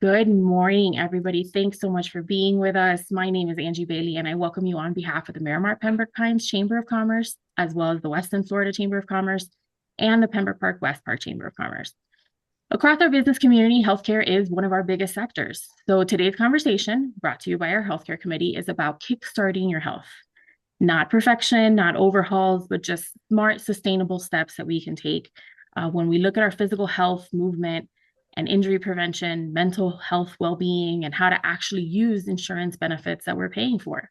Good morning, everybody. Thanks so much for being with us. My name is Angie Bailey, and I welcome you on behalf of the Miramar Pembroke Pines Chamber of Commerce, as well as the Weston, Florida Chamber of Commerce and the Pembroke Park West Park Chamber of Commerce. Across our business community, healthcare is one of our biggest sectors. So today's conversation, brought to you by our healthcare committee, is about kickstarting your health. Not perfection, not overhauls, but just smart, sustainable steps that we can take when we look at our physical health, movement, and injury prevention, mental health well-being, and how to actually use insurance benefits that we're paying for.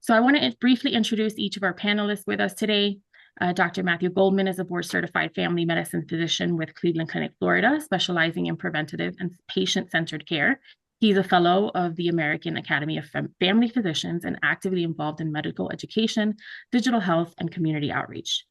So I want to briefly introduce each of our panelists with us today. Dr. Matthew Goldman is a board-certified family medicine physician with Cleveland Clinic, Florida, specializing in preventative and patient-centered care. He's a fellow of the American Academy of Family Physicians and actively involved in medical education, digital health, and community outreach.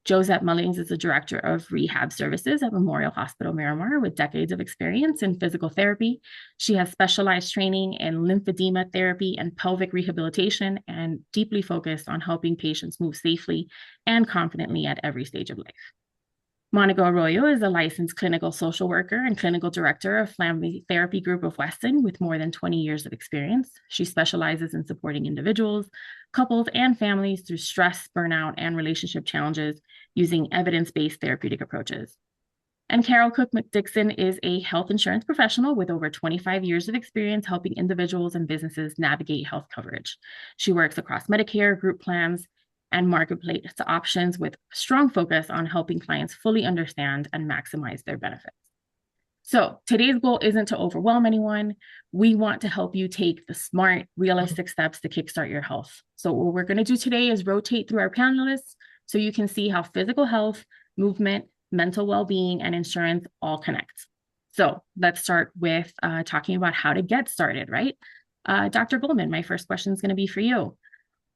Josette Mullins is the director of rehab services at Memorial Hospital Miramar with decades of experience in physical therapy. She has specialized training in lymphedema therapy and pelvic rehabilitation and deeply focused on helping patients move safely and confidently at every stage of life. Monica Arroyo is a licensed clinical social worker and clinical director of Family Therapy Group of Weston with more than 20 years of experience. She specializes in supporting individuals, couples, and families through stress, burnout, and relationship challenges using evidence-based therapeutic approaches. And Carol Cook Dixon is a health insurance professional with over 25 years of experience helping individuals and businesses navigate health coverage. She works across Medicare, group plans, and marketplace options with strong focus on helping clients fully understand and maximize their benefits. So today's goal isn't to overwhelm anyone. We want to help you take the smart, realistic steps to kickstart your health. So what we're going to do today is rotate through our panelists so you can see how physical health, movement, mental well-being, and insurance all connect. So let's start with talking about how to get started, right? Dr. Goldman, my first question is going to be for you.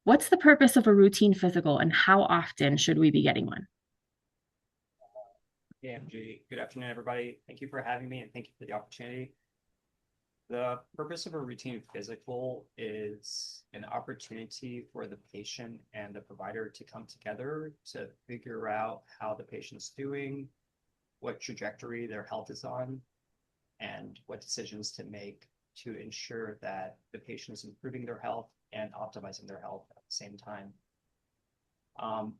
What's the purpose of a routine physical and how often should we be getting one? Hey, MG. Good afternoon, everybody. Thank you for having me and thank you for the opportunity. The purpose of a routine physical is an opportunity for the patient and the provider to come together to figure out how the patient's doing, what trajectory their health is on, and what decisions to make to ensure that the patient is improving their health and optimizing their health at the same time.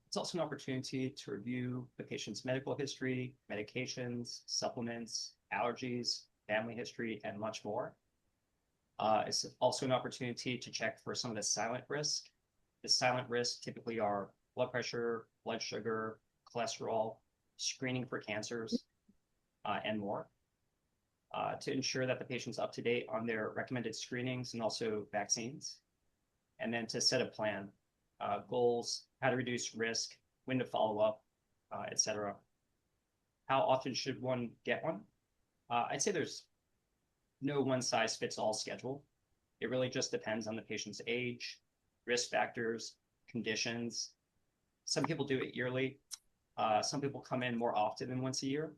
It's also an opportunity to review the patient's medical history, medications, supplements, allergies, family history, and much more. It's also an opportunity to check for some of the silent risk. The silent risks typically are blood pressure, blood sugar, cholesterol, screening for cancers, and more. To ensure that the patient's up to date on their recommended screenings and also vaccines. And then to set a plan, goals, how to reduce risk, when to follow up, etc. How often should one get one? I'd say there's no one size fits all schedule. It really just depends on the patient's age, risk factors, conditions. Some people do it yearly. Some people come in more often than once a year.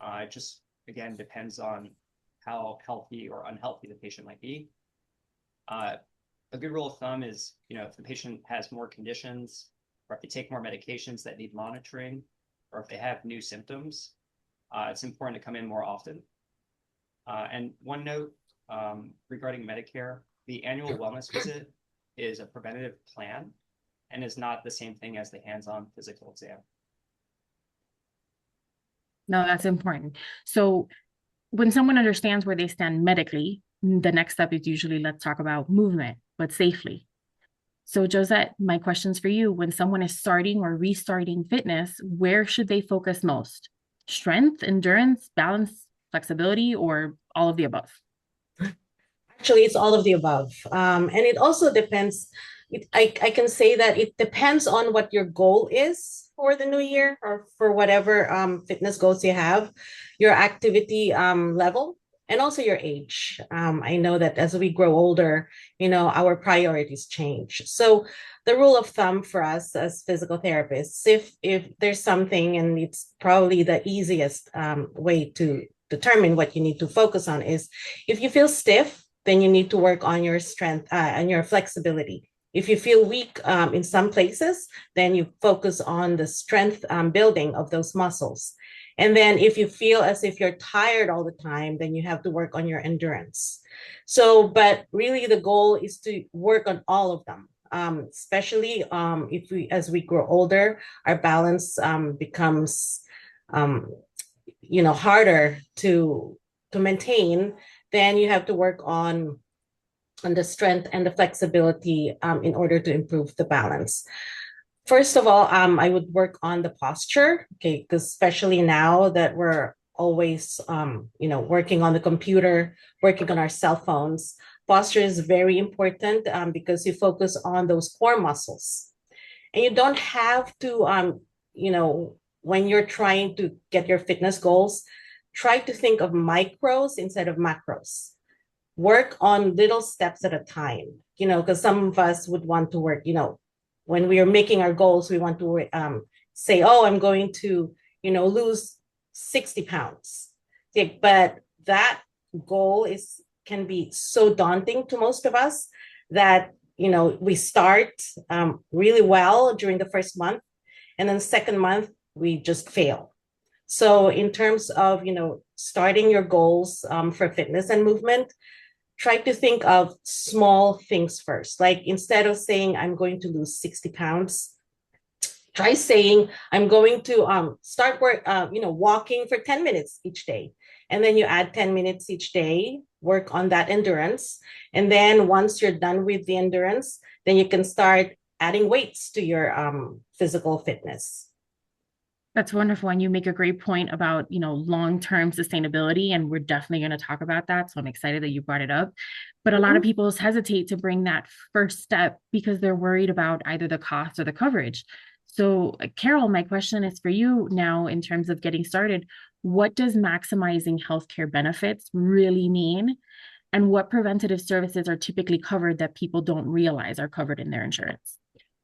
It just, again, depends on how healthy or unhealthy the patient might be. A good rule of thumb is, if the patient has more conditions, or if they take more medications that need monitoring, or if they have new symptoms, it's important to come in more often. And one note regarding Medicare, the annual wellness visit is a preventative plan and is not the same thing as the hands-on physical exam. No, that's important. So when someone understands where they stand medically, the next step is usually let's talk about movement, but safely. So Josette, my question's for you. When someone is starting or restarting fitness, where should they focus most? Strength, endurance, balance, flexibility, or all of the above? Actually, it's all of the above. And it also depends. I can say that it depends on what your goal is for the new year or for whatever fitness goals you have, your activity level, and also your age. I know that as we grow older, our priorities change. So the rule of thumb for us as physical therapists, if there's something, and it's probably the easiest way to determine what you need to focus on, is if you feel stiff, then you need to work on your strength and your flexibility. If you feel weak in some places, then you focus on the strength building of those muscles. And then if you feel as if you're tired all the time, then you have to work on your endurance. So, but really the goal is to work on all of them. Especially if we, as we grow older, our balance becomes, harder to maintain. Then you have to work on the strength and the flexibility in order to improve the balance. First of all, I would work on the posture, okay, because especially now that we're always, working on the computer, working on our cell phones, posture is very important because you focus on those core muscles. And you don't have to, when you're trying to get your fitness goals, try to think of micros instead of macros. Work on little steps at a time, because some of us would want to work, when we are making our goals, we want to say, oh, I'm going to, lose 60 pounds. Okay, but that goal can be so daunting to most of us that, we start really well during the first month, and then the second month, we just fail. So in terms of, starting your goals for fitness and movement, try to think of small things first. Like instead of saying, I'm going to lose 60 pounds, try saying, I'm going to start walking for 10 minutes each day. And then you add 10 minutes each day, work on that endurance. And then once you're done with the endurance, then you can start adding weights to your physical fitness. That's wonderful. And you make a great point about, long-term sustainability. And we're definitely going to talk about that. So I'm excited that you brought it up. But a lot of people hesitate to bring that first step because they're worried about either the cost or the coverage. So Carol, my question is for you now in terms of getting started. What does maximizing healthcare benefits really mean? And what preventative services are typically covered that people don't realize are covered in their insurance?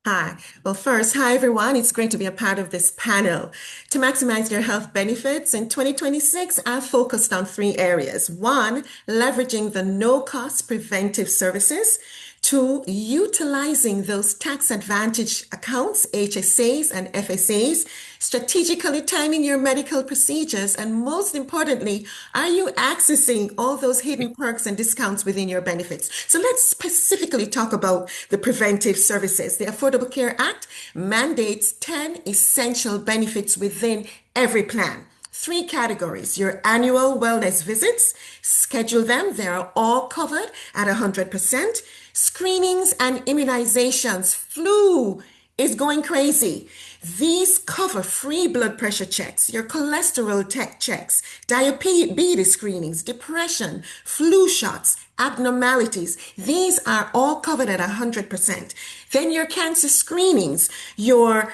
Hi. Well, first, hi everyone. It's great to be a part of this panel. To maximize your health benefits in 2026, I've focused on 3 areas. 1, leveraging the no-cost preventive services. 2, utilizing those tax advantage accounts, HSAs and FSAs, strategically timing your medical procedures, and most importantly, are you accessing all those hidden perks and discounts within your benefits? So let's specifically talk about the preventive services. The Affordable Care Act mandates 10 essential benefits within every plan. 3 categories: your annual wellness visits, schedule them, they are all covered at 100%. Screenings and immunizations, flu is going crazy. These cover free blood pressure checks, your cholesterol checks, diabetes screenings, depression, flu shots, abnormalities. These are all covered at 100%. Then your cancer screenings, your,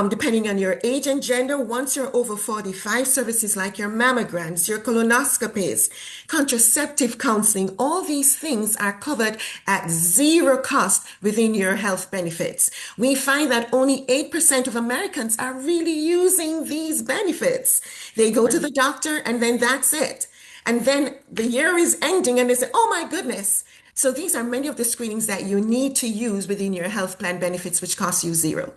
depending on your age and gender, once you're over 45, services like your mammograms, your colonoscopies, contraceptive counseling, all these things are covered at 0 cost within your health benefits. We find that only 8% of Americans are really using these benefits. They go to the doctor and then that's it. And then the year is ending and they say, oh my goodness. So these are many of the screenings that you need to use within your health plan benefits, which cost you 0.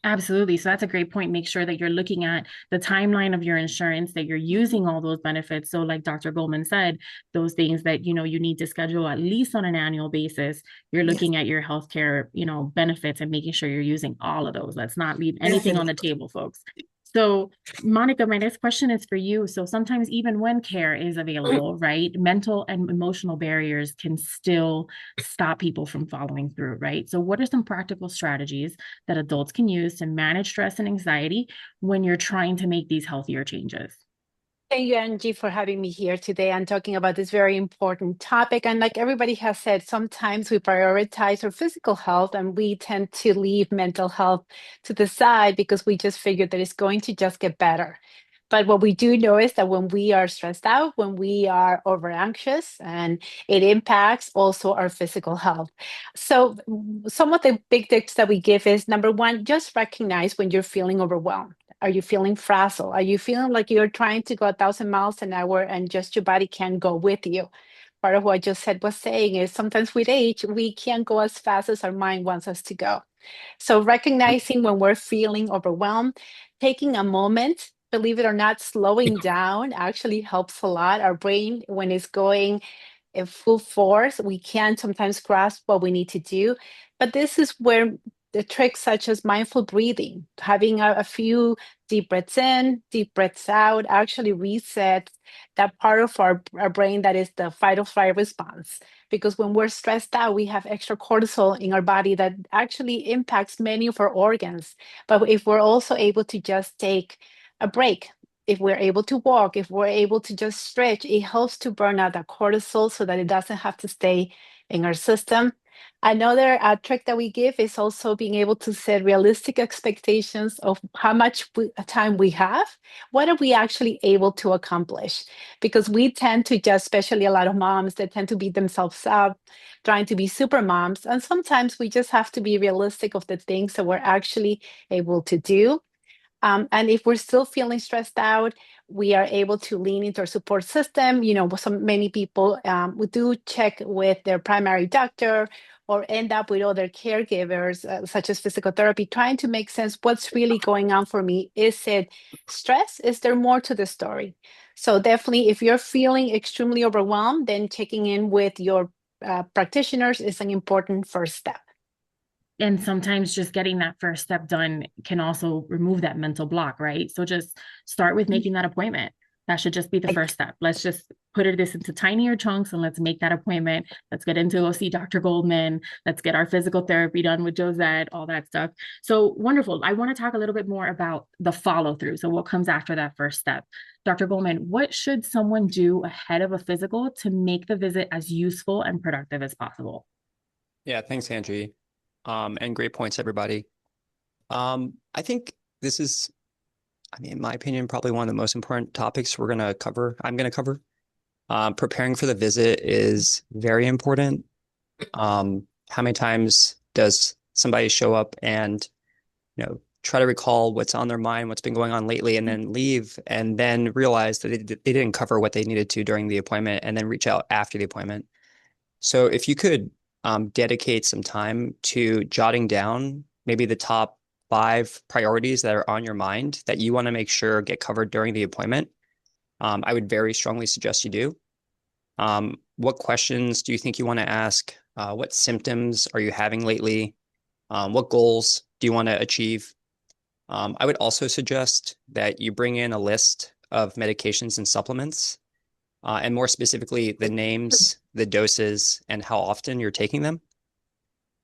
Absolutely. So that's a great point. Make sure that you're looking at the timeline of your insurance, that you're using all those benefits. So like Dr. Goldman said, those things that, you need to schedule at least on an annual basis, you're looking at your healthcare, benefits and making sure you're using all of those. Let's not leave anything on the table, folks. So Monica, my next question is for you. So sometimes even when care is available, right, mental and emotional barriers can still stop people from following through, right? So what are some practical strategies that adults can use to manage stress and anxiety when you're trying to make these healthier changes? Thank you, Angie, for having me here today and talking about this very important topic. And like everybody has said, sometimes we prioritize our physical health and we tend to leave mental health to the side because we just figure that it's going to just get better. But what we do know is that when we are stressed out, when we are over anxious, and it impacts also our physical health. So some of the big tips that we give is, number 1, just recognize when you're feeling overwhelmed. Are you feeling frazzled? Are you feeling like you're trying to go 1,000 miles an hour and just your body can't go with you? Part of what Josette was saying is sometimes with age, we can't go as fast as our mind wants us to go. So recognizing when we're feeling overwhelmed, taking a moment, believe it or not, slowing down actually helps a lot. Our brain, when it's going in full force, we can sometimes grasp what we need to do. But this is where the tricks such as mindful breathing, having a few deep breaths in, deep breaths out, actually resets that part of our brain that is the fight or flight response. Because when we're stressed out, we have extra cortisol in our body that actually impacts many of our organs. But if we're also able to just take a break, if we're able to walk, if we're able to just stretch, it helps to burn out that cortisol so that it doesn't have to stay in our system. Another trick that we give is also being able to set realistic expectations of how much time we have. What are we actually able to accomplish? Because we tend to just, especially a lot of moms that tend to beat themselves up, trying to be super moms. And sometimes we just have to be realistic of the things that we're actually able to do. And if we're still feeling stressed out, we are able to lean into our support system. You know, many people we do check with their primary doctor or end up with other caregivers, such as physical therapy, trying to make sense what's really going on for me. Is it stress? Is there more to the story? So definitely, if you're feeling extremely overwhelmed, then checking in with your practitioners is an important first step. And sometimes just getting that first step done can also remove that mental block, right? So just start with making that appointment. That should just be the first step. Let's just put this into tinier chunks and let's make that appointment. Let's get into go see Dr. Goldman. Let's get our physical therapy done with Josette, all that stuff. So wonderful. I want to talk a little bit more about the follow through. So what comes after that first step? Dr. Goldman, what should someone do ahead of a physical to make the visit as useful and productive as possible? Yeah, thanks, Angie. And great points, everybody. I think this is, in my opinion, probably one of the most important topics I'm going to cover. Preparing for the visit is very important. How many times does somebody show up and, try to recall what's on their mind, what's been going on lately, and then leave and then realize that they didn't cover what they needed to during the appointment and then reach out after the appointment. So if you could dedicate some time to jotting down maybe the top 5 priorities that are on your mind that you want to make sure get covered during the appointment, I would very strongly suggest you do. What questions do you think you want to ask? What symptoms are you having lately? What goals do you want to achieve? I would also suggest that you bring in a list of medications and supplements, and more specifically, the names, the doses, and how often you're taking them.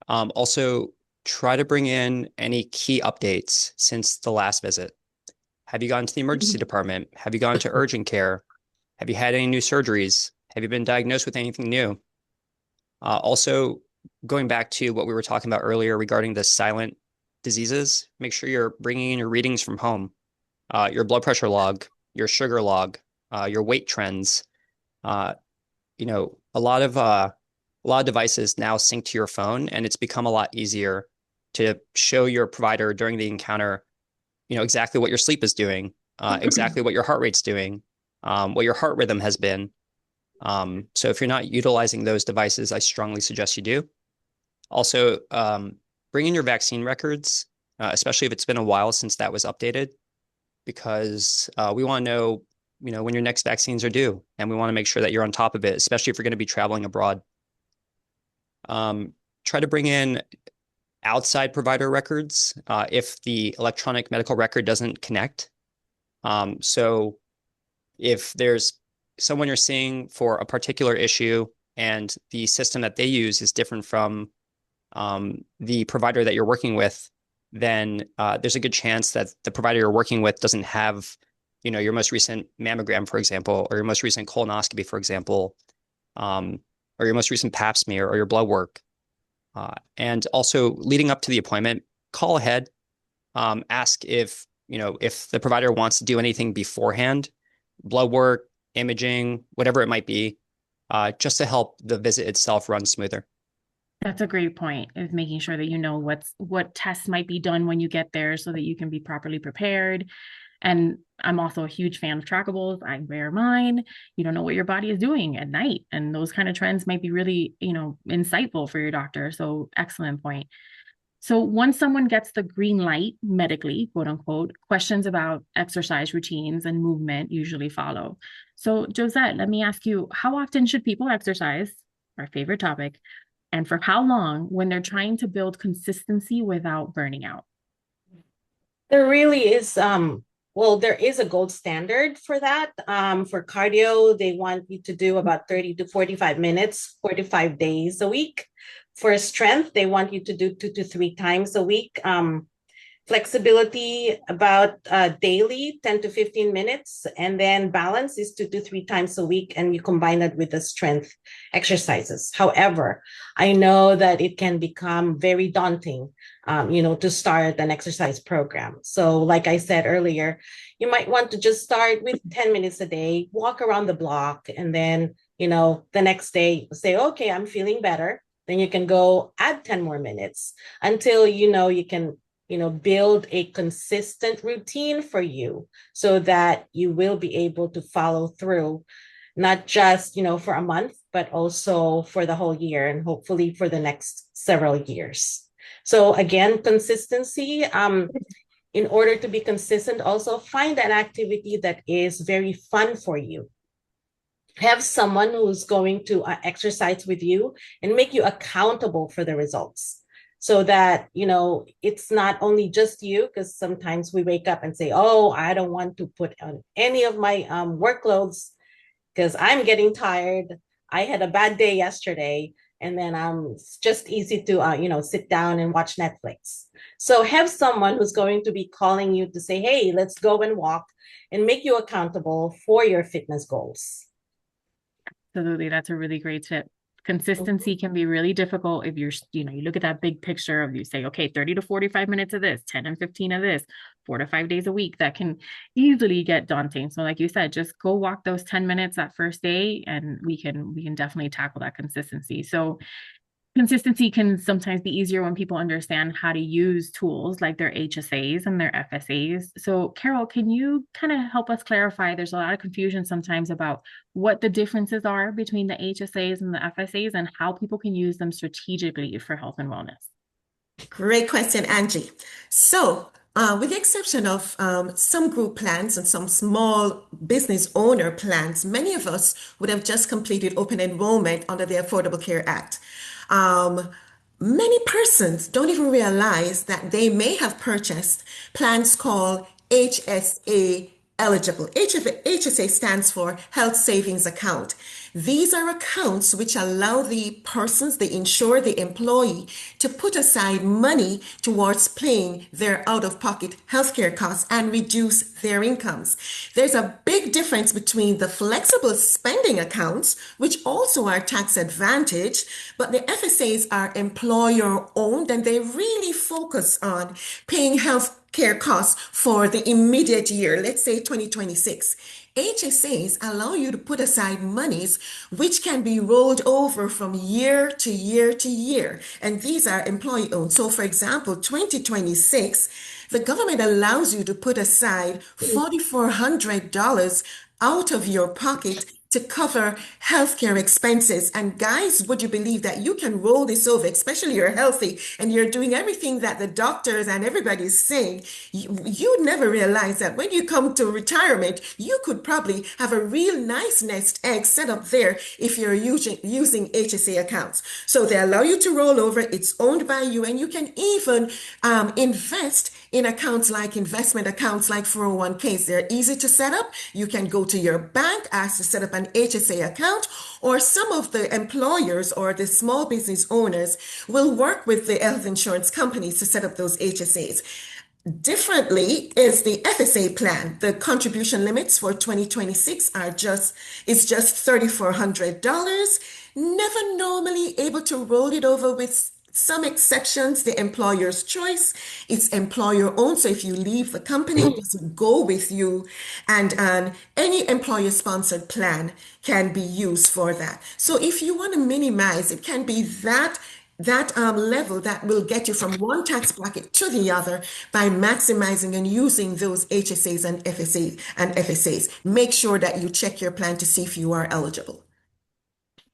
Also, try to bring in any key updates since the last visit. Have you gone to the emergency department? Have you gone to urgent care? Have you had any new surgeries? Have you been diagnosed with anything new? Also, going back to what we were talking about earlier regarding the silent diseases, make sure you're bringing in your readings from home, your blood pressure log, your sugar log, your weight trends. A lot of devices now sync to your phone, and it's become a lot easier to show your provider during the encounter, exactly what your sleep is doing, exactly what your heart rate's doing, what your heart rhythm has been. So if you're not utilizing those devices, I strongly suggest you do. Also, bring in your vaccine records, especially if it's been a while since that was updated, because we want to know, when your next vaccines are due, and we want to make sure that you're on top of it, especially if you're going to be traveling abroad. Try to bring in outside provider records if the electronic medical record doesn't connect. So if there's someone you're seeing for a particular issue and the system that they use is different from the provider that you're working with, then there's a good chance that the provider you're working with doesn't have, your most recent mammogram, for example, or your most recent colonoscopy, for example, or your most recent pap smear or your blood work. And also leading up to the appointment, call ahead, ask if the provider wants to do anything beforehand, blood work, imaging, whatever it might be, just to help the visit itself run smoother. That's a great point, is making sure that you know what tests might be done when you get there so that you can be properly prepared. And I'm also a huge fan of trackables. I wear mine. You don't know what your body is doing at night. And those kind of trends might be really, insightful for your doctor. So excellent point. So once someone gets the green light medically, quote unquote, questions about exercise routines and movement usually follow. So Josette, let me ask you, how often should people exercise? Our favorite topic. And for how long when they're trying to build consistency without burning out? There really is well, there is a gold standard for that. For cardio, they want you to do about 30 to 45 minutes, 45 days a week. For strength, they want you to do 2 to 3 times a week. Flexibility about daily 10 to 15 minutes, and then balance is 2 to 3 times a week, and you combine that with the strength exercises. However, I know that it can become very daunting, to start an exercise program. So like I said earlier, you might want to just start with 10 minutes a day, walk around the block, and then the next day say, okay, I'm feeling better. Then you can go add 10 more minutes until you can build a consistent routine for you so that you will be able to follow through, not just, for a month, but also for the whole year and hopefully for the next several years. So again, consistency, in order to be consistent, also find an activity that is very fun for you. Have someone who's going to exercise with you and make you accountable for the results, so that it's not only just you, because sometimes we wake up and say, oh, I don't want to put on any of my workloads because I'm getting tired. I had a bad day yesterday, and then it's just easy to sit down and watch Netflix. So have someone who's going to be calling you to say, hey, let's go and walk, and make you accountable for your fitness goals. Absolutely. That's a really great tip. Consistency can be really difficult if you look at that big picture of, you say, okay, 30 to 45 minutes of this, 10 and 15 of this, 4 to 5 days a week. That can easily get daunting. So like you said, just go walk those 10 minutes that first day, and we can definitely tackle that consistency. So consistency can sometimes be easier when people understand how to use tools like their HSAs and their FSAs. So, Carol, can you kind of help us clarify? There's a lot of confusion sometimes about what the differences are between the HSAs and the FSAs and how people can use them strategically for health and wellness. Great question, Angie. So, with the exception of some group plans and some small business owner plans, many of us would have just completed open enrollment under the Affordable Care Act. Many persons don't even realize that they may have purchased plans called HSA eligible. HSA stands for Health Savings Account. These are accounts which allow the persons, the insured, the employee, to put aside money towards paying their out-of-pocket healthcare costs and reduce their incomes. There's a big difference between the flexible spending accounts, which also are tax advantage, but the FSAs are employer owned, and they really focus on paying health care costs for the immediate year, let's say 2026. HSAs allow you to put aside monies which can be rolled over from year to year to year, and these are employee owned. So for example, 2026, the government allows you to put aside $4,400 out of your pocket to cover healthcare expenses. And guys, would you believe that you can roll this over, especially you're healthy and you're doing everything that the doctors and everybody is saying? You never realize that when you come to retirement, you could probably have a real nice nest egg set up there if you're using HSA accounts. So they allow you to roll over. It's owned by you, and you can even invest in accounts like investment accounts like 401ks. They're easy to set up. You can go to your bank, ask to set up an HSA account, or some of the employers or the small business owners will work with the health insurance companies to set up those HSAs. Differently is the FSA plan. The contribution limits for 2026 is just $3,400. Never normally able to roll it over, with some exceptions, the employer's choice. It's employer owned. So if you leave the company, it doesn't go with you. And any employer sponsored plan can be used for that. So if you want to minimize, it can be that level that will get you from one tax bracket to the other by maximizing and using those HSAs and FSAs. Make sure that you check your plan to see if you are eligible.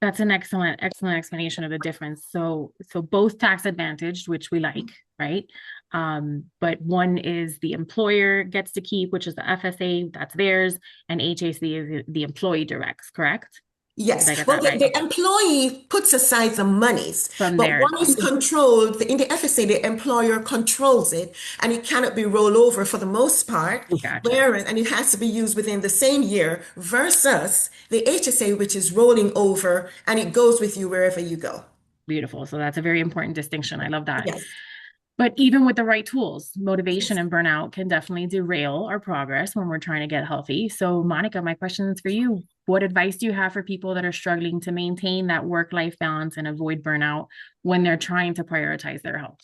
That's an excellent explanation of the difference. So both tax advantaged, which we like, right? But one is the employer gets to keep, which is the FSA, that's theirs, and HAC is the employee directs, correct? Did I Yes. get Well, that right? the employee puts aside the monies, From but there. one is controlled. In the FSA, the employer controls it, and it cannot be rolled over for the most part. Gotcha. Whereas, and it has to be used within the same year, versus the HSA, which is rolling over and it goes with you wherever you go. Beautiful. So that's a very important distinction. I love that. Yes. But even with the right tools, motivation and burnout can definitely derail our progress when we're trying to get healthy. So, Monica, my question is for you. What advice do you have for people that are struggling to maintain that work-life balance and avoid burnout when they're trying to prioritize their health?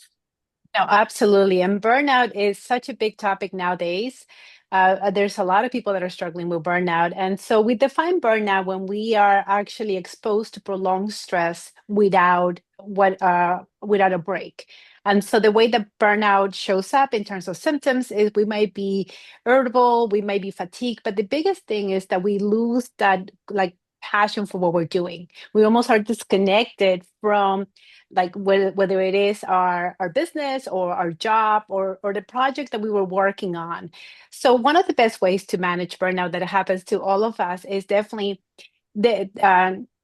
No, absolutely. And burnout is such a big topic nowadays. There's a lot of people that are struggling with burnout. And so we define burnout when we are actually exposed to prolonged stress without a break. And so the way that burnout shows up in terms of symptoms is we might be irritable, we might be fatigued, but the biggest thing is that we lose that like passion for what we're doing. We almost are disconnected from like whether it is our business or our job or the project that we were working on. So one of the best ways to manage burnout that happens to all of us is definitely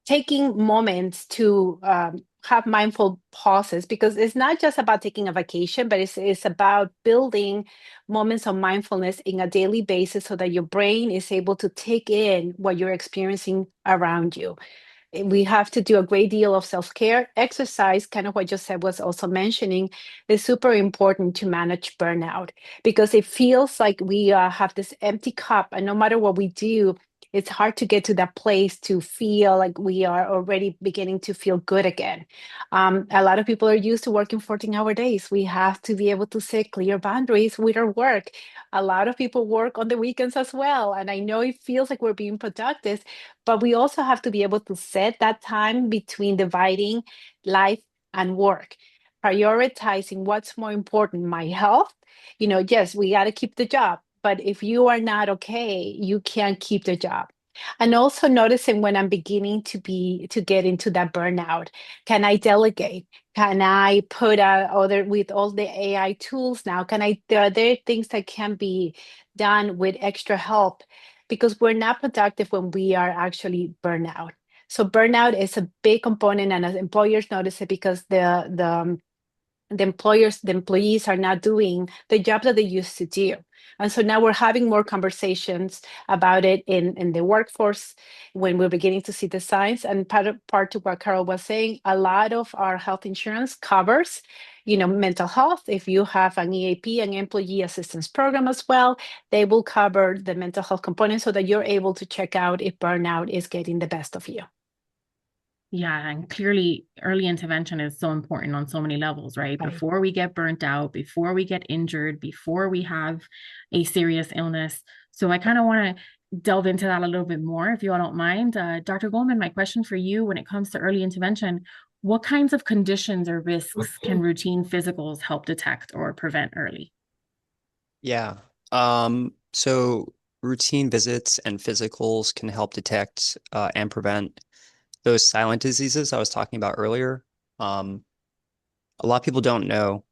taking moments to have mindful pauses, because it's not just about taking a vacation, but it's about building moments of mindfulness in a daily basis so that your brain is able to take in what you're experiencing around you. We have to do a great deal of self-care. Exercise, kind of what Josette was also mentioning, is super important to manage burnout, because it feels like we have this empty cup, and no matter what we do, it's hard to get to that place to feel like we are already beginning to feel good again. A lot of people are used to working 14-hour days. We have to be able to set clear boundaries with our work. A lot of people work on the weekends as well. And I know it feels like we're being productive, but we also have to be able to set that time between dividing life and work, prioritizing what's more important, my health. Yes, we got to keep the job, but if you are not okay, you can't keep the job. And also noticing when I'm beginning to get into that burnout. Can I delegate? Can I put other with all the AI tools now? There are there things that can be done with extra help, because we're not productive when we are actually burnout. So burnout is a big component, and as employers notice it, because the employees are not doing the job that they used to do. And so now we're having more conversations about it in the workforce when we're beginning to see the signs. And part to what Carol was saying, a lot of our health insurance covers, mental health. If you have an EAP, an employee assistance program as well, they will cover the mental health component so that you're able to check out if burnout is getting the best of you. Yeah, and clearly early intervention is so important on so many levels, right? Right. Before we get burnt out, before we get injured, before we have a serious illness. So I kind of want to delve into that a little bit more, if you all don't mind. Dr. Goldman, my question for you when it comes to early intervention, what kinds of conditions or risks can routine physicals help detect or prevent early? Yeah. So routine visits and physicals can help detect and prevent those silent diseases I was talking about earlier. A lot of people don't know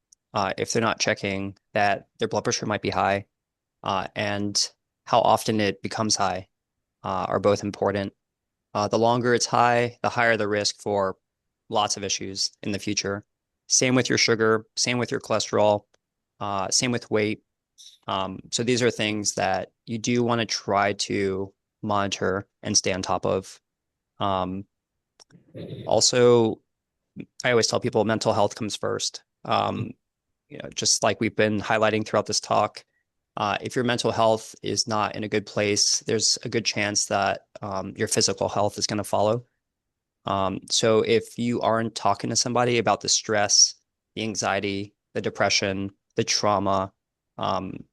if they're not checking that their blood pressure might be high, and how often it becomes high are both important. The longer it's high, the higher the risk for lots of issues in the future. Same with your sugar, same with your cholesterol, same with weight. So these are things that you do want to try to monitor and stay on top of. Also, I always tell people mental health comes first. Just like we've been highlighting throughout this talk, if your mental health is not in a good place, there's a good chance that your physical health is going to follow. So if you aren't talking to somebody about the stress, the anxiety, the depression, the trauma,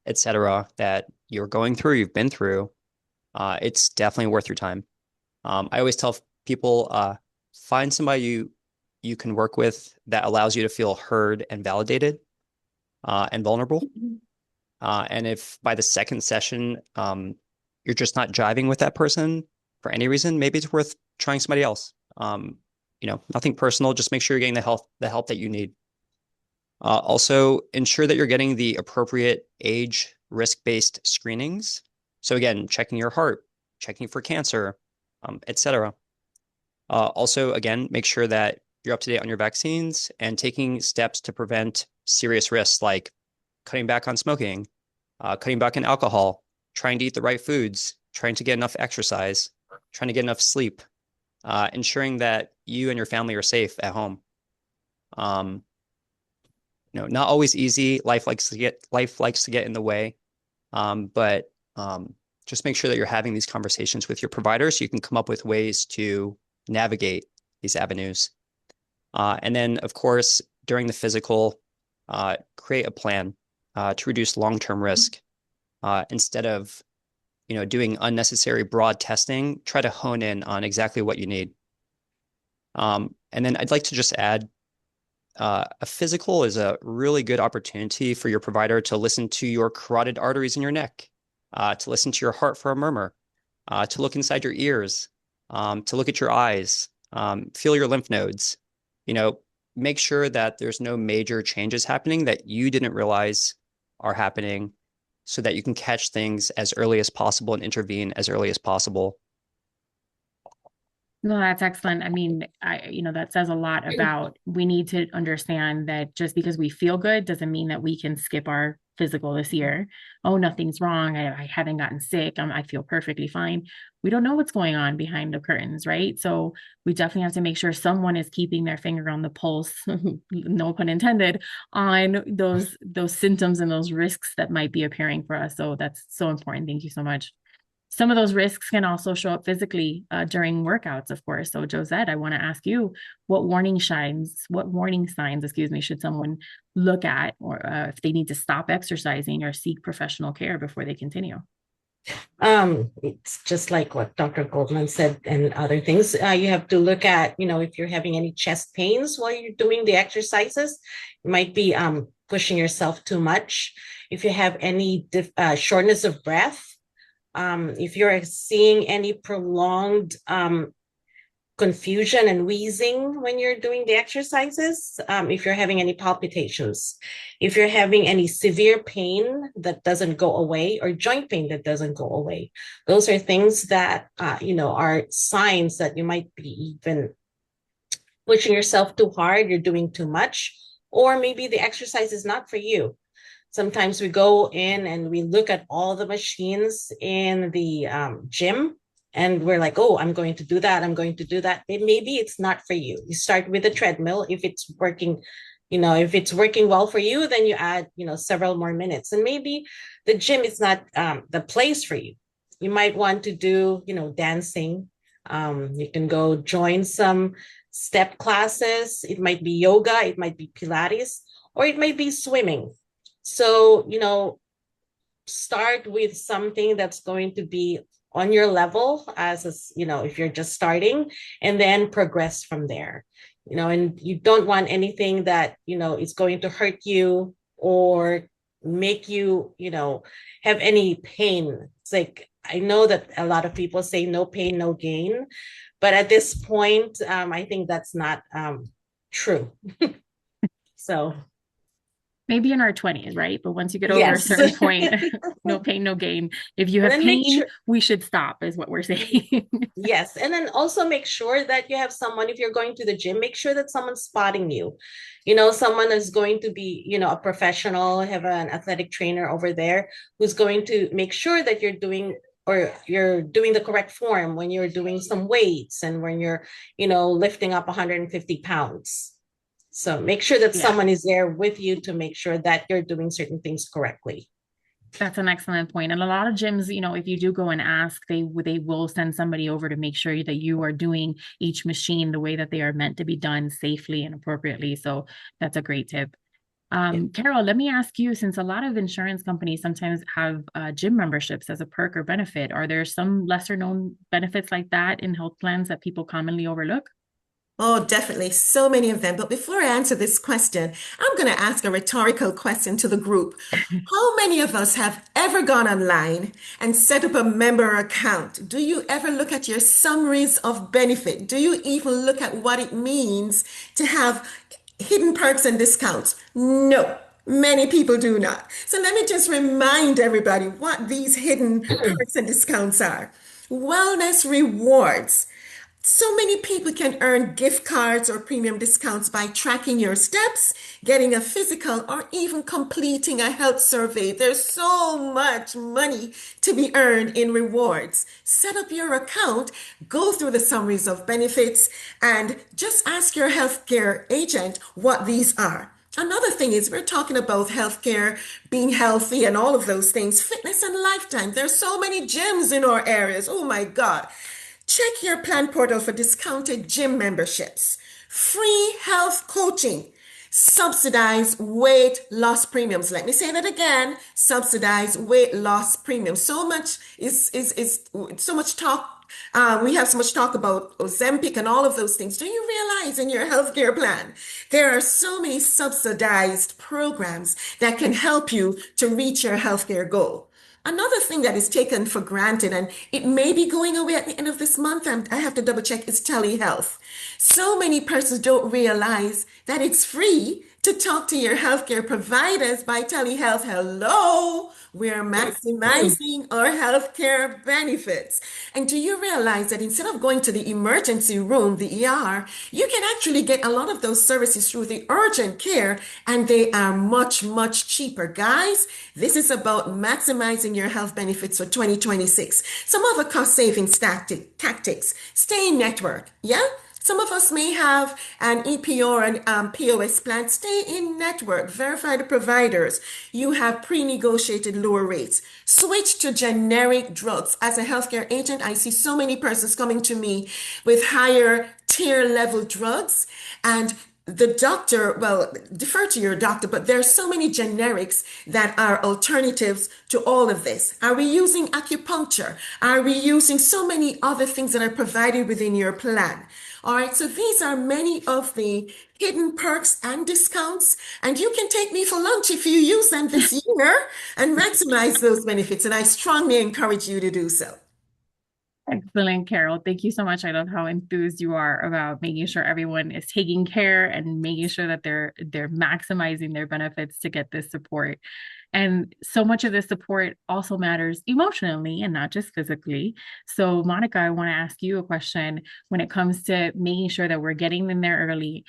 etc., that you're going through, you've been through, it's definitely worth your time. I always tell people, find somebody you can work with that allows you to feel heard and validated, and vulnerable. And if by the second session, you're just not jiving with that person for any reason, maybe it's worth trying somebody else. Nothing personal. Just make sure you're getting the help that you need. Also, ensure that you're getting the appropriate age risk-based screenings. So again, checking your heart, checking for cancer, etc. Also, again, make sure that you're up to date on your vaccines and taking steps to prevent serious risks like cutting back on smoking, cutting back on alcohol, trying to eat the right foods, trying to get enough exercise, trying to get enough sleep, ensuring that you and your family are safe at home. Not always easy. Life likes to get in the way, but just make sure that you're having these conversations with your provider so you can come up with ways to navigate these avenues. And then, of course, during the physical, create a plan to reduce long-term risk. Instead of doing unnecessary broad testing, try to hone in on exactly what you need. And then I'd like to just add, a physical is a really good opportunity for your provider to listen to your carotid arteries in your neck, to listen to your heart for a murmur, to look inside your ears, to look at your eyes, feel your lymph nodes. Make sure that there's no major changes happening that you didn't realize are happening, so that you can catch things as early as possible and intervene as early as possible. No, that's excellent. I mean, that says a lot about, we need to understand that just because we feel good doesn't mean that we can skip our physical this year. Oh, nothing's wrong. I haven't gotten sick. I feel perfectly fine. We don't know what's going on behind the curtains, right? So we definitely have to make sure someone is keeping their finger on the pulse, no pun intended, on those symptoms and those risks that might be appearing for us. So that's so important. Thank you so much. Some of those risks can also show up physically during workouts, of course. So Josette, I want to ask you, what warning signs, should someone look at, or if they need to stop exercising or seek professional care before they continue? It's just like what Dr. Goldman said and other things. You have to look at, if you're having any chest pains while you're doing the exercises, you might be pushing yourself too much. If you have any shortness of breath, if you're seeing any prolonged confusion and wheezing when you're doing the exercises, if you're having any palpitations, if you're having any severe pain that doesn't go away, or joint pain that doesn't go away, those are things that, are signs that you might be even pushing yourself too hard, you're doing too much, or maybe the exercise is not for you. Sometimes we go in and we look at all the machines in the gym, and we're like, oh, I'm going to do that. I'm going to do that. Maybe it's not for you. You start with the treadmill. If it's working, if it's working well for you, then you add, several more minutes. And maybe the gym is not the place for you. You might want to do, dancing. You can go join some step classes. It might be yoga. It might be Pilates, or it might be swimming. So, start with something that's going to be on your level if you're just starting, and then progress from there, and you don't want anything that, is going to hurt you or make you, have any pain. It's like, I know that a lot of people say no pain, no gain, but at this point, I think that's not true. So. Maybe in our 20s, right? But once you get over a certain point, no pain, no gain. If you have pain, we should stop, is what we're saying. Yes. And then also make sure that you have someone, if you're going to the gym, make sure that someone's spotting you. Someone is going to be, a professional, have an athletic trainer over there who's going to make sure that you're doing the correct form when you're doing some weights and when you're, lifting up 150 pounds. So make sure that someone is there with you to make sure that you're doing certain things correctly. That's an excellent point. And a lot of gyms, if you do go and ask, they will send somebody over to make sure that you are doing each machine the way that they are meant to be done safely and appropriately. So that's a great tip. Carol, let me ask you, since a lot of insurance companies sometimes have gym memberships as a perk or benefit, are there some lesser known benefits like that in health plans that people commonly overlook? Oh, definitely. So many of them. But before I answer this question, I'm going to ask a rhetorical question to the group. How many of us have ever gone online and set up a member account? Do you ever look at your summaries of benefit? Do you even look at what it means to have hidden perks and discounts? No. Many people do not. So let me just remind everybody what these hidden perks and discounts are. Wellness rewards. So many people can earn gift cards or premium discounts by tracking your steps, getting a physical, or even completing a health survey. There's so much money to be earned in rewards. Set up your account, go through the summaries of benefits, and just ask your healthcare agent what these are. Another thing is we're talking about healthcare, being healthy and all of those things, fitness and lifetime. There's so many gyms in our areas. Oh my God. Check your plan portal for discounted gym memberships, free health coaching, subsidized weight loss premiums. Let me say that again, subsidized weight loss premiums. So much is so much talk. We have so much talk about Ozempic and all of those things. Do you realize in your healthcare plan, there are so many subsidized programs that can help you to reach your healthcare goal? Another thing that is taken for granted, and it may be going away at the end of this month, and I have to double check, is telehealth. So many persons don't realize that it's free to talk to your healthcare providers by telehealth. Hello, we're maximizing our healthcare benefits. And do you realize that instead of going to the emergency room, the ER, you can actually get a lot of those services through the urgent care, and they are much, much cheaper. Guys, this is about maximizing your health benefits for 2026. Some other cost savings tactics, stay in network. Yeah? Some of us may have an EPO or an POS plan. Stay in network. Verify the providers. You have pre-negotiated lower rates. Switch to generic drugs. As a healthcare agent, I see so many persons coming to me with higher tier level drugs, and the doctor, well, defer to your doctor, but there are so many generics that are alternatives to all of this. Are we using acupuncture? Are we using so many other things that are provided within your plan? All right, so these are many of the hidden perks and discounts, and you can take me for lunch if you use them this year and maximize those benefits. And I strongly encourage you to do so. Excellent, Carol. Thank you so much. I love how enthused you are about making sure everyone is taking care and making sure that they're maximizing their benefits to get this support. And so much of this support also matters emotionally and not just physically. So, Monica, I want to ask you a question when it comes to making sure that we're getting them there early.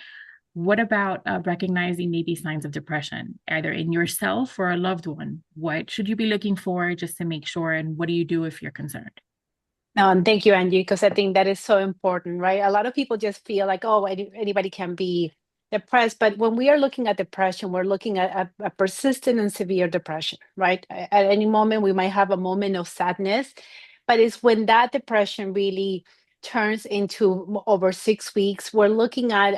What about recognizing maybe signs of depression, either in yourself or a loved one? What should you be looking for just to make sure? And what do you do if you're concerned? No, and thank you, Angie, because I think that is so important, right? A lot of people just feel like, oh, anybody can be depressed. But when we are looking at depression, we're looking at a persistent and severe depression, right? At any moment, we might have a moment of sadness, but it's when that depression really turns into over 6 weeks, we're looking at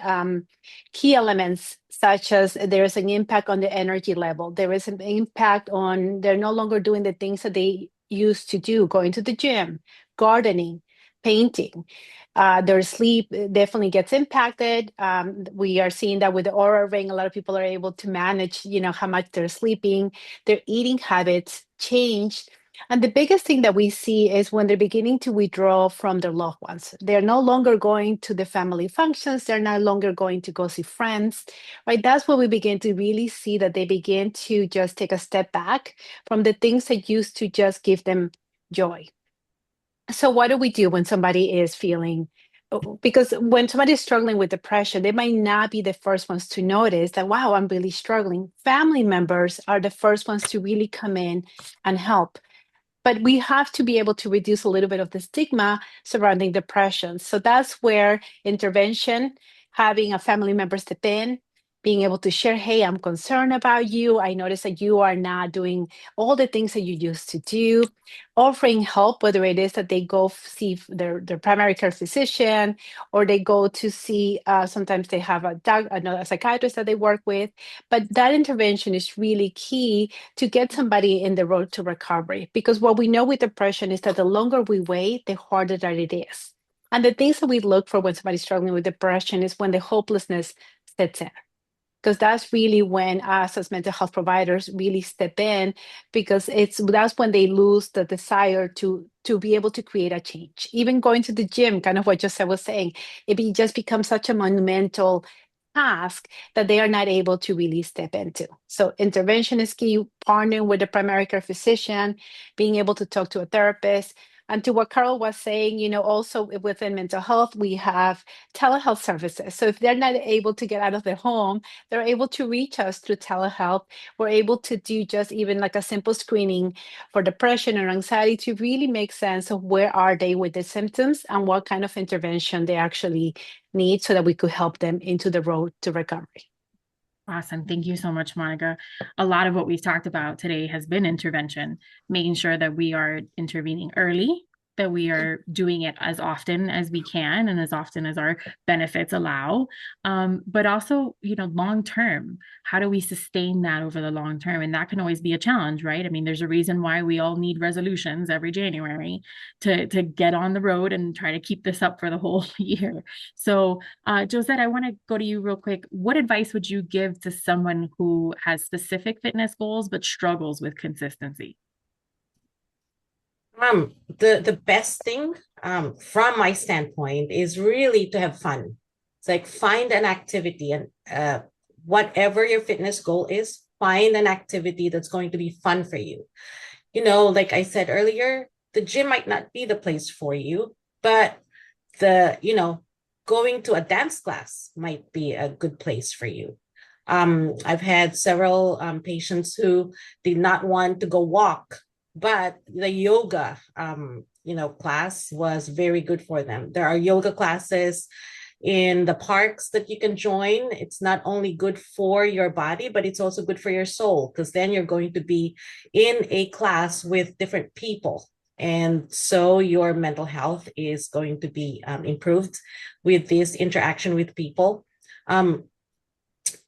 key elements such as there is an impact on the energy level. There is an impact on they're no longer doing the things that they used to do, going to the gym, gardening, painting. Their sleep definitely gets impacted. We are seeing that with the Aura Ring, a lot of people are able to manage, how much they're sleeping. Their eating habits change. And the biggest thing that we see is when they're beginning to withdraw from their loved ones. They're no longer going to the family functions. They're no longer going to go see friends, right? That's when we begin to really see that they begin to just take a step back from the things that used to just give them joy. So what do we do when somebody is feeling, because when somebody is struggling with depression, they might not be the first ones to notice that, wow, I'm really struggling. Family members are the first ones to really come in and help. But we have to be able to reduce a little bit of the stigma surrounding depression. So that's where intervention, having a family member step in, being able to share, hey, I'm concerned about you. I notice that you are not doing all the things that you used to do, offering help, whether it is that they go see their primary care physician, or they go to see, sometimes they have a psychiatrist that they work with. But that intervention is really key to get somebody in the road to recovery. Because what we know with depression is that the longer we wait, the harder that it is. And the things that we look for when somebody's struggling with depression is when the hopelessness sets in, because that's really when us as mental health providers really step in, because that's when they lose the desire to be able to create a change. Even going to the gym, kind of what Josette was saying, just becomes such a monumental task that they are not able to really step into. So intervention is key, partnering with a primary care physician, being able to talk to a therapist. And to what Carol was saying, also within mental health, we have telehealth services. So if they're not able to get out of their home, they're able to reach us through telehealth. We're able to do just even like a simple screening for depression or anxiety to really make sense of where are they with the symptoms and what kind of intervention they actually need so that we could help them into the road to recovery. Awesome. Thank you so much, Monica. A lot of what we've talked about today has been intervention, making sure that we are intervening early, that we are doing it as often as we can and as often as our benefits allow. But also, long term, how do we sustain that over the long term? And that can always be a challenge, right? I mean, there's a reason why we all need resolutions every January to get on the road and try to keep this up for the whole year. So, Josette, I want to go to you real quick. What advice would you give to someone who has specific fitness goals but struggles with consistency? The best thing from my standpoint is really to have fun. It's like find an activity, and whatever your fitness goal is, find an activity that's going to be fun for you. Like I said earlier, the gym might not be the place for you, but going to a dance class might be a good place for you. I've had several patients who did not want to go walk, but the yoga, class was very good for them. There are yoga classes in the parks that you can join. It's not only good for your body, but it's also good for your soul, because then you're going to be in a class with different people. And so your mental health is going to be improved with this interaction with people. And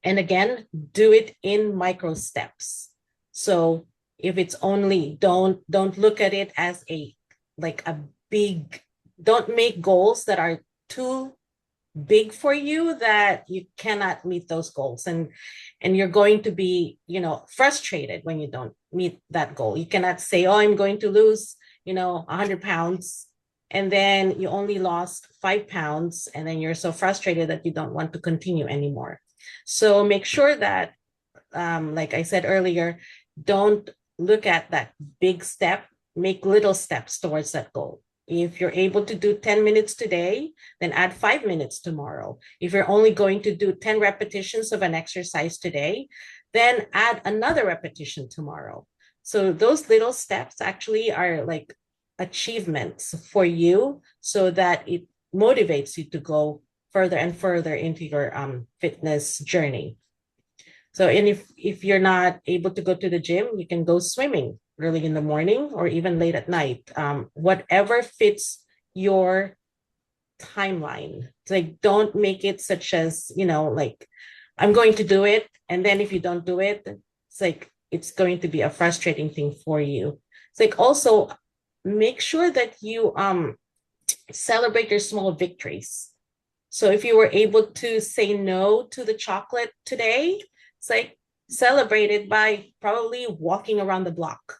again, do it in micro steps. So if it's only, don't look at it as don't make goals that are too big for you that you cannot meet those goals. And you're going to be, frustrated when you don't meet that goal. You cannot say, oh, I'm going to lose, 100 pounds. And then you only lost 5 pounds. And then you're so frustrated that you don't want to continue anymore. So make sure that, like I said earlier, don't look at that big step, make little steps towards that goal. If you're able to do 10 minutes today, then add 5 minutes tomorrow. If you're only going to do 10 repetitions of an exercise today, then add another repetition tomorrow. So those little steps actually are like achievements for you, so that it motivates you to go further and further into your fitness journey. So, and if you're not able to go to the gym, you can go swimming early in the morning or even late at night, whatever fits your timeline. It's like, don't make it such as, like, I'm going to do it. And then if you don't do it, it's like, it's going to be a frustrating thing for you. It's like, also make sure that you celebrate your small victories. So if you were able to say no to the chocolate today, it's like, celebrate it by probably walking around the block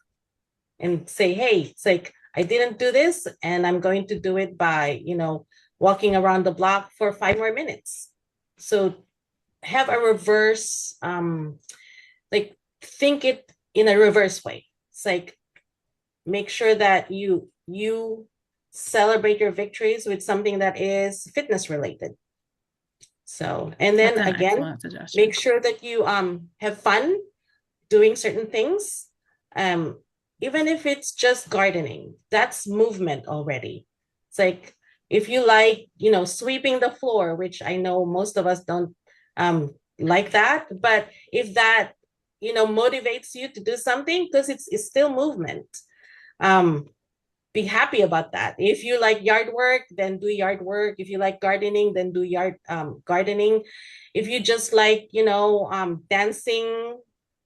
and say, hey, it's like, I didn't do this and I'm going to do it by, walking around the block for 5 more minutes. So have a reverse, like, think it in a reverse way. It's like, make sure that you celebrate your victories with something that is fitness related. So, and then again, make sure that you have fun doing certain things. Even if it's just gardening, that's movement already. It's like, if you like, sweeping the floor, which I know most of us don't like that, but if that, motivates you to do something, because it's still movement, be happy about that. If you like yard work, then do yard work. If you like gardening, then do yard gardening. If you just like, dancing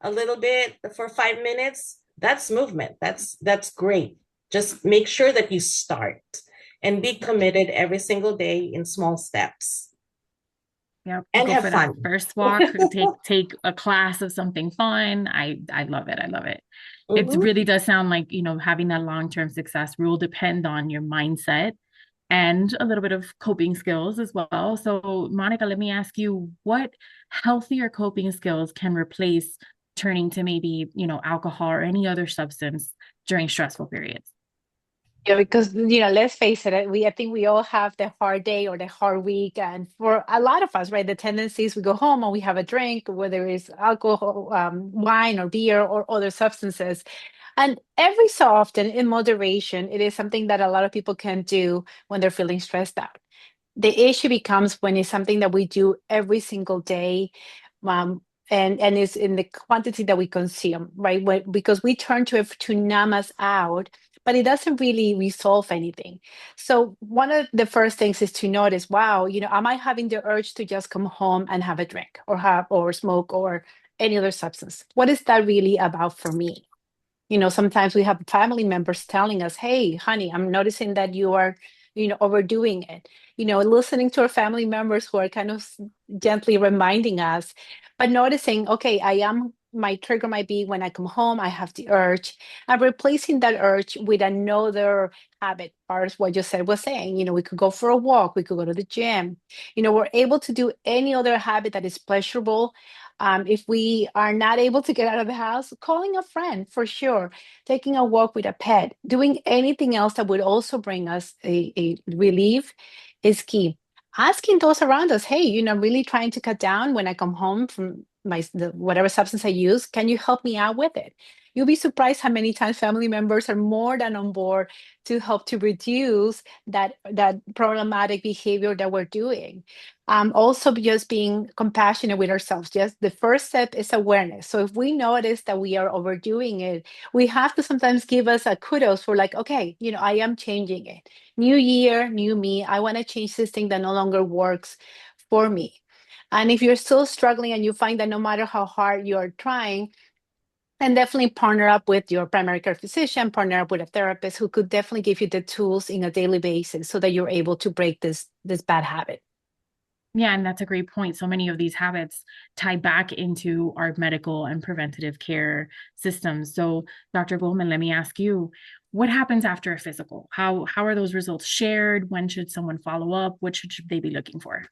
a little bit for 5 minutes, that's movement. That's great. Just make sure that you start. and be committed every single day in small steps. Yeah, And go have for that fun. first walk, take a class of something fun. I love it. I love it. It Mhm. really does sound like, having that long-term success will depend on your mindset and a little bit of coping skills as well. So, Monica, let me ask you, what healthier coping skills can replace turning to maybe, alcohol or any other substance during stressful periods? Yeah, because let's face it, I think we all have the hard day or the hard week, and for a lot of us, right, the tendencies we go home and we have a drink, whether it's alcohol, wine or beer or other substances, and every so often, in moderation, it is something that a lot of people can do when they're feeling stressed out. The issue becomes when it's something that we do every single day, um, and it's in the quantity that we consume, right? Because we turn to it to numb us out, but it doesn't really resolve anything. So one of the first things is to notice, wow, am I having the urge to just come home and have a drink or smoke or any other substance? What is that really about for me? Sometimes we have family members telling us, hey, honey, I'm noticing that you are, overdoing it. Listening to our family members who are kind of gently reminding us, but noticing, okay, my trigger might be when I come home, I have the urge. I'm replacing that urge with another habit, as what you said was saying. We could go for a walk, we could go to the gym. We're able to do any other habit that is pleasurable. If we are not able to get out of the house, calling a friend for sure, taking a walk with a pet, doing anything else that would also bring us a relief is key. Asking those around us, hey, really trying to cut down when I come home from whatever substance I use. Can you help me out with it? You'll be surprised how many times family members are more than on board to help to reduce that problematic behavior that we're doing. Also, just being compassionate with ourselves. Just the first step is awareness. So if we notice that we are overdoing it, we have to sometimes give us a kudos for like, okay, I am changing it. New year, new me. I want to change this thing that no longer works for me. And if you're still struggling and you find that no matter how hard you're trying, then definitely partner up with your primary care physician, partner up with a therapist who could definitely give you the tools in a daily basis so that you're able to break this bad habit. Yeah, and that's a great point. So many of these habits tie back into our medical and preventative care systems. So, Dr. Goldman, let me ask you, what happens after a physical? How are those results shared? When should someone follow up? What should they be looking for?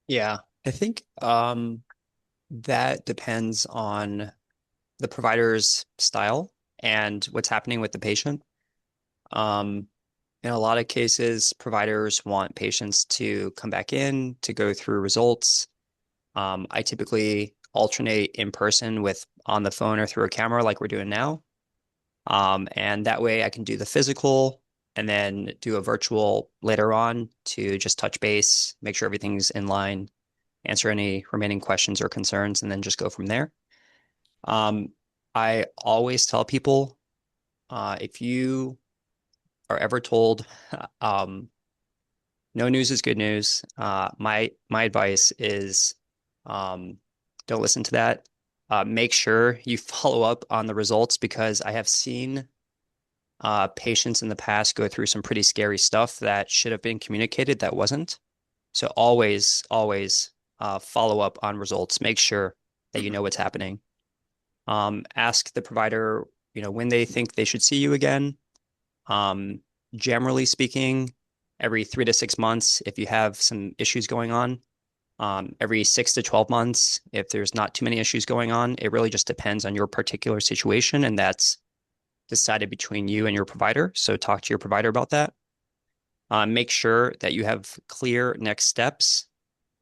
Yeah, I think that depends on the provider's style and what's happening with the patient. Um, in a lot of cases, providers want patients to come back in to go through results. I typically alternate in person with on the phone or through a camera like we're doing now. And that way I can do the physical and then do a virtual later on to just touch base, make sure everything's in line, answer any remaining questions or concerns, and then just go from there. I always tell people if you are ever told no news is good news, my advice is don't listen to that. Make sure you follow up on the results because I have seen patients in the past go through some pretty scary stuff that should have been communicated that wasn't. So always follow up on results. Make sure that you know what's happening. Ask the provider, when they think they should see you again. Generally speaking, every 3 to 6 months, if you have some issues going on. Every 6 to 12 months, if there's not too many issues going on. It really just depends on your particular situation, and that's decided between you and your provider. So talk to your provider about that. Make sure that you have clear next steps.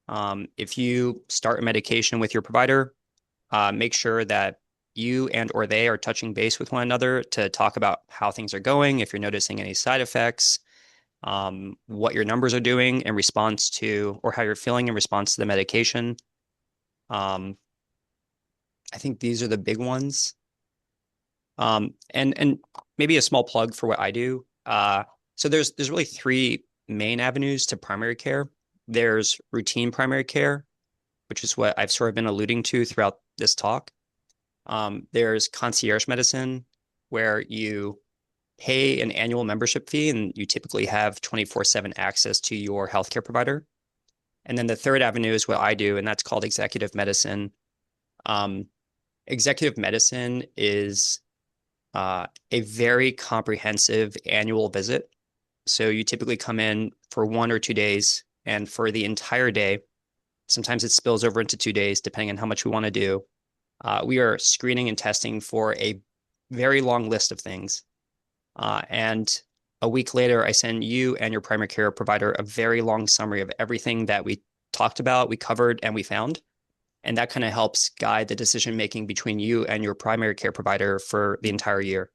If you start a medication with your provider, make sure that you and or they are touching base with one another to talk about how things are going, if you're noticing any side effects, what your numbers are doing in response to, or how you're feeling in response to the medication. I think these are the big ones. And maybe a small plug for what I do. So there's really three main avenues to primary care. There's routine primary care, which is what I've sort of been alluding to throughout this talk. There's concierge medicine, where you pay an annual membership fee, and you typically have 24/7 access to your healthcare provider. And then the third avenue is what I do, and that's called executive medicine. Executive medicine is a very comprehensive annual visit. So you typically come in for 1 or 2 days, and for the entire day, sometimes it spills over into 2 days, depending on how much we want to do. We are screening and testing for a very long list of things. And a week later, I send you and your primary care provider a very long summary of everything that we talked about, we covered, and we found. And that kind of helps guide the decision making between you and your primary care provider for the entire year.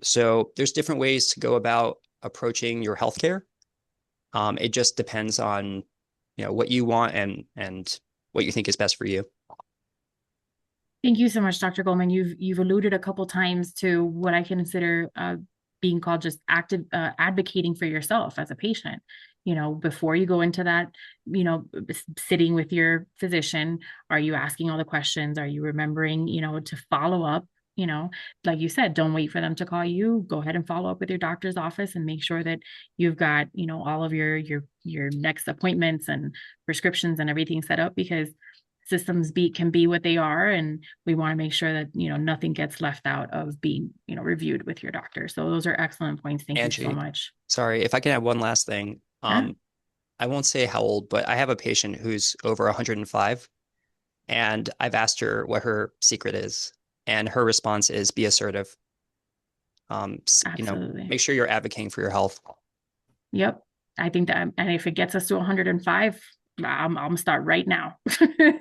So there's different ways to go about approaching your healthcare. It just depends on, what you want and what you think is best for you. Thank you so much, Dr. Goldman. You've alluded a couple times to what I consider being called just active advocating for yourself as a patient. Before you go into that, sitting with your physician, are you asking all the questions? Are you remembering, to follow up? Like you said, don't wait for them to call you. Go ahead and follow up with your doctor's office and make sure that you've got, all of your next appointments and prescriptions and everything set up, because systems can be what they are, and we want to make sure that nothing gets left out of being reviewed with your doctor. So those are excellent points. Thank Angie, you so much. Sorry, if I can add one last thing. I won't say how old, but I have a patient who's over 105, and I've asked her what her secret is, and her response is be assertive. Absolutely. Make sure you're advocating for your health. Yep. I think that, and if it gets us to 105, I'm gonna start right now.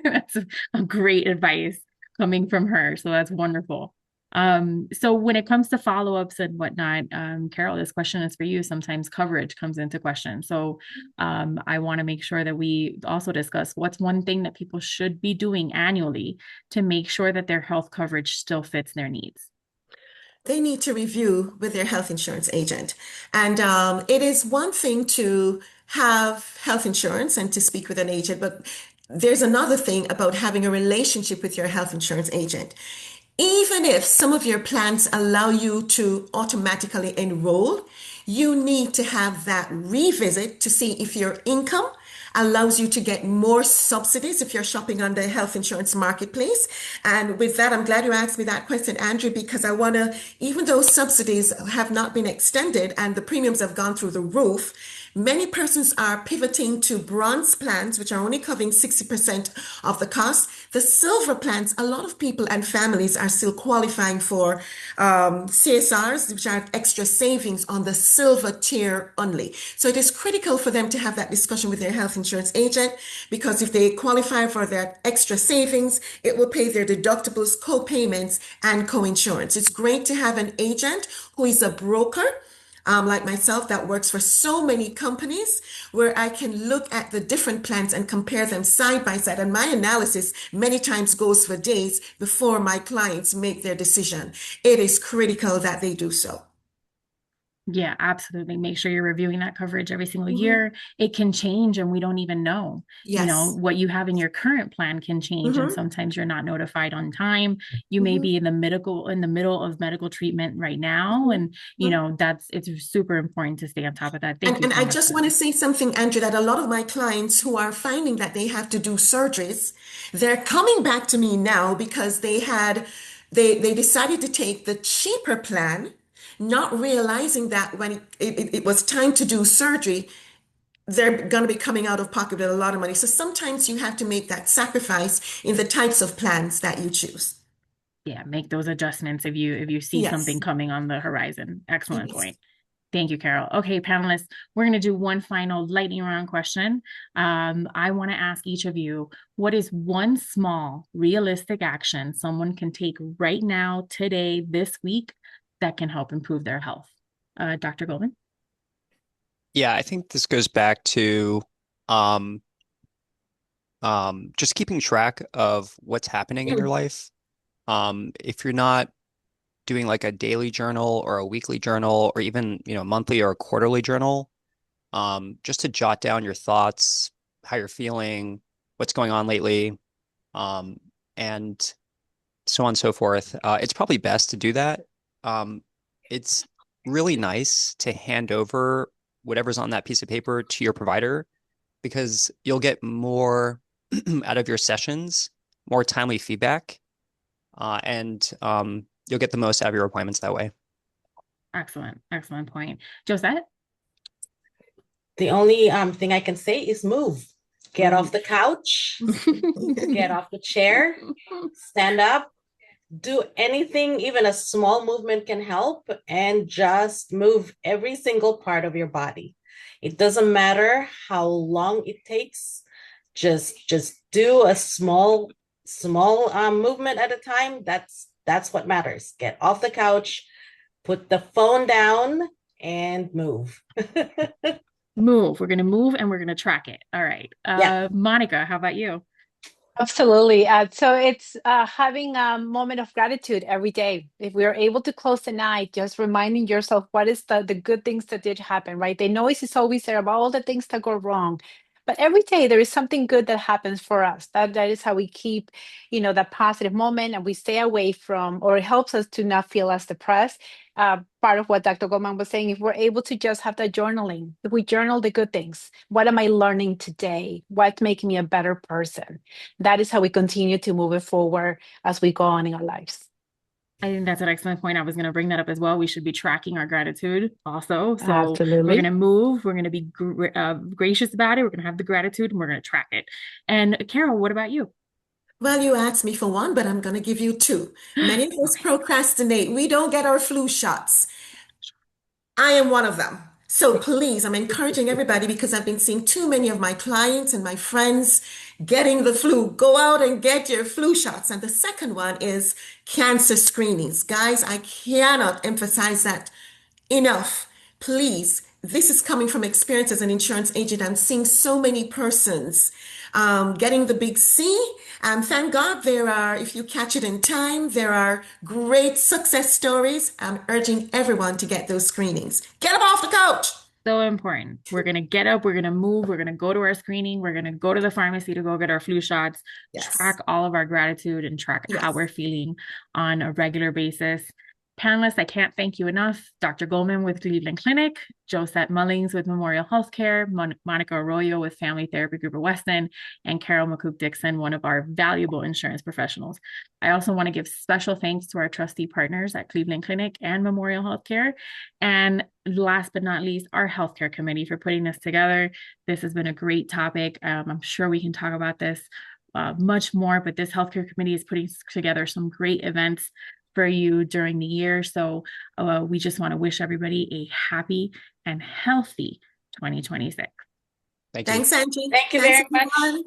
That's a great advice coming from her. So that's wonderful. So when it comes to follow-ups and whatnot, Carol, this question is for you. Sometimes coverage comes into question. So I want to make sure that we also discuss what's one thing that people should be doing annually to make sure that their health coverage still fits their needs. They need to review with their health insurance agent. And it is one thing to have health insurance and to speak with an agent, but there's another thing about having a relationship with your health insurance agent. Even if some of your plans allow you to automatically enroll, you need to have that revisit to see if your income allows you to get more subsidies if you're shopping on the health insurance marketplace. And with that, I'm glad you asked me that question, Andrew, because I want to, even though subsidies have not been extended and the premiums have gone through the roof, many persons are pivoting to bronze plans, which are only covering 60% of the cost. The silver plans, a lot of people and families are still qualifying for CSRs, which are extra savings on the silver tier only. So it is critical for them to have that discussion with their health insurance agent, because if they qualify for that extra savings, it will pay their deductibles, co-payments, and co-insurance. It's great to have an agent who is a broker, like myself, that works for so many companies, where I can look at the different plans and compare them side by side. And my analysis many times goes for days before my clients make their decision. It is critical that they do so. Yeah, absolutely. Make sure you're reviewing that coverage every single year. It can change and we don't even know. Yes. What you have in your current plan can change, and sometimes you're not notified on time. You may be in the middle of medical treatment right now. And it's super important to stay on top of that. Thank you And so I much just for want to that. say something, Andrew, that a lot of my clients who are finding that they have to do surgeries, they're coming back to me now because they decided to take the cheaper plan, not realizing that when it was time to do surgery, they're going to be coming out of pocket with a lot of money. So sometimes you have to make that sacrifice in the types of plans that you choose. Yeah, make those adjustments if you see something Yes. coming on the horizon. Excellent Yes. point. Thank you, Carol. Okay, panelists, we're going to do one final lightning round question. I want to ask each of you, what is one small, realistic action someone can take right now, today, this week, that can help improve their health? Dr. Goldman? Yeah, I think this goes back to um, just keeping track of what's happening in your life. If you're not doing like a daily journal or a weekly journal or even, monthly or a quarterly journal, just to jot down your thoughts, how you're feeling, what's going on lately, and so on and so forth. It's probably best to do that. it's really nice to hand over whatever's on that piece of paper to your provider because you'll get more out of your sessions, more timely feedback, and you'll get the most out of your appointments that way. Excellent. Excellent point. Josette? The only thing I can say is move. Get off the couch, get off the chair, stand up, do anything, even a small movement can help, and just move every single part of your body. It doesn't matter how long it takes. Just do a small movement at a time. That's what matters. Get off the couch, put the phone down, and move. Move. We're going to move and we're going to track it. All right. Yeah. Monica, how about you? Absolutely. So it's having a moment of gratitude every day. If we are able to close the night, just reminding yourself what is the good things that did happen, right? The noise is always there about all the things that go wrong. But every day there is something good that happens for us. That is how we keep, that positive moment, and we stay away from, or it helps us to not feel as depressed. Part of what Dr. Goldman was saying, if we're able to just have that journaling, if we journal the good things, what am I learning today? What's making me a better person? That is how we continue to move it forward as we go on in our lives. I think that's an excellent point. I was going to bring that up as well. We should be tracking our gratitude also. So Absolutely. we're going to move. We're going to be gracious about it. We're going to have the gratitude and we're going to track it. And Carol, what about you? Well, you asked me for one, but I'm going to give you two. Many of us procrastinate. We don't get our flu shots. I am one of them. So please, I'm encouraging everybody because I've been seeing too many of my clients and my friends getting the flu. Go out and get your flu shots. And the second one is cancer screenings. Guys, I cannot emphasize that enough. Please, this is coming from experience as an insurance agent. I'm seeing so many persons getting the big C. Thank God there are, if you catch it in time, there are great success stories. I'm urging everyone to get those screenings. Get them off the couch. So important. We're going to get up, we're going to move, we're going to go to our screening, we're going to go to the pharmacy to go get our flu shots, track all of our gratitude and track how we're feeling on a regular basis. Panelists, I can't thank you enough. Dr. Goldman with Cleveland Clinic, Josette Mullins with Memorial Healthcare, Monica Arroyo with Family Therapy Group of Weston, and Carol McCook Dixon, one of our valuable insurance professionals. I also want to give special thanks to our trustee partners at Cleveland Clinic and Memorial Healthcare. And last but not least, our healthcare committee for putting this together. This has been a great topic. I'm sure we can talk about this much more, but this healthcare committee is putting together some great events for you during the year. So we just want to wish everybody a happy and healthy 2026. Thank you. Thanks, Angie. Thank you very much. Everyone.